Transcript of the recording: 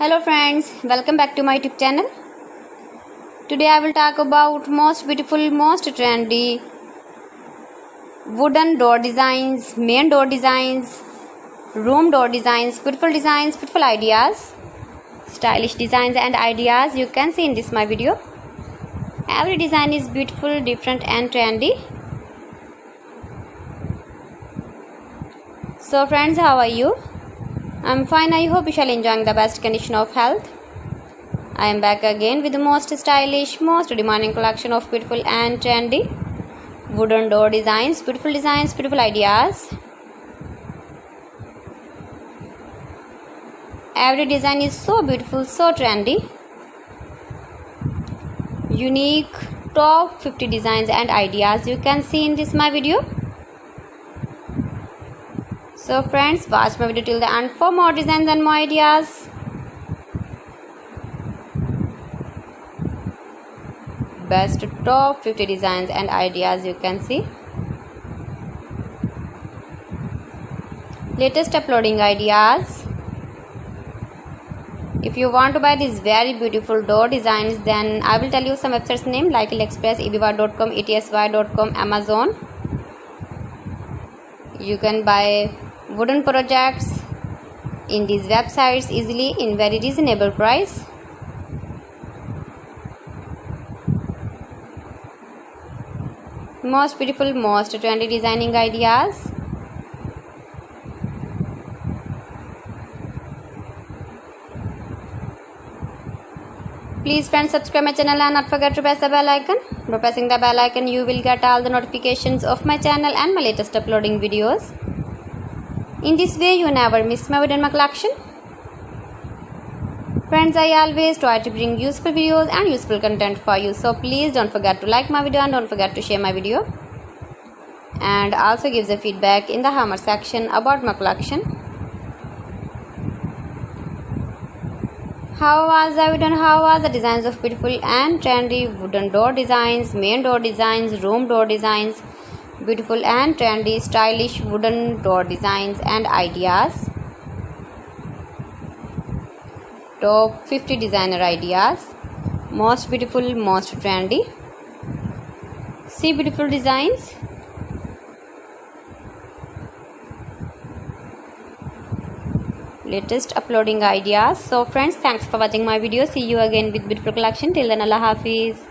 Hello friends, welcome back to my YouTube channel. Today I will talk about most beautiful, most trendy wooden door designs, main door designs, room door designs, beautiful ideas, stylish designs and ideas you can see in this my video. Every design is beautiful, different and trendy. So friends, how are you? I'm fine. I hope you shall enjoying the best condition of health. I am back again with the most stylish, most demanding collection of beautiful and trendy wooden door designs, beautiful ideas. Every design is so beautiful, so trendy. Unique top 50 designs and ideas you can see in this my video. So friends, watch my video till the end for more designs and more ideas. Best top 50 designs and ideas you can see. Latest uploading ideas. If you want to buy these very beautiful door designs, then I will tell you some websites name like AliExpress, eBay.com, etsy.com, Amazon. You can buy wooden projects in these websites easily in very reasonable price. Most beautiful, most trendy designing ideas. Please friends, subscribe my channel and not forget to press the bell icon. By pressing the bell icon you will get all the notifications of my channel and my latest uploading videos. In this way you never miss my video in my collection. Friends, I always try to bring useful videos and useful content for you. So please don't forget to like my video and don't forget to share my video. And also give the feedback in the hammer section about my collection. How was the video and how was the designs of beautiful and trendy wooden door designs, main door designs, room door designs, beautiful and trendy stylish wooden door designs and ideas. Top 50 designer ideas. Most beautiful, most trendy. See beautiful designs. Latest uploading ideas. So friends, thanks for watching my video. See you again with beautiful collection. Till then, Allah Hafiz.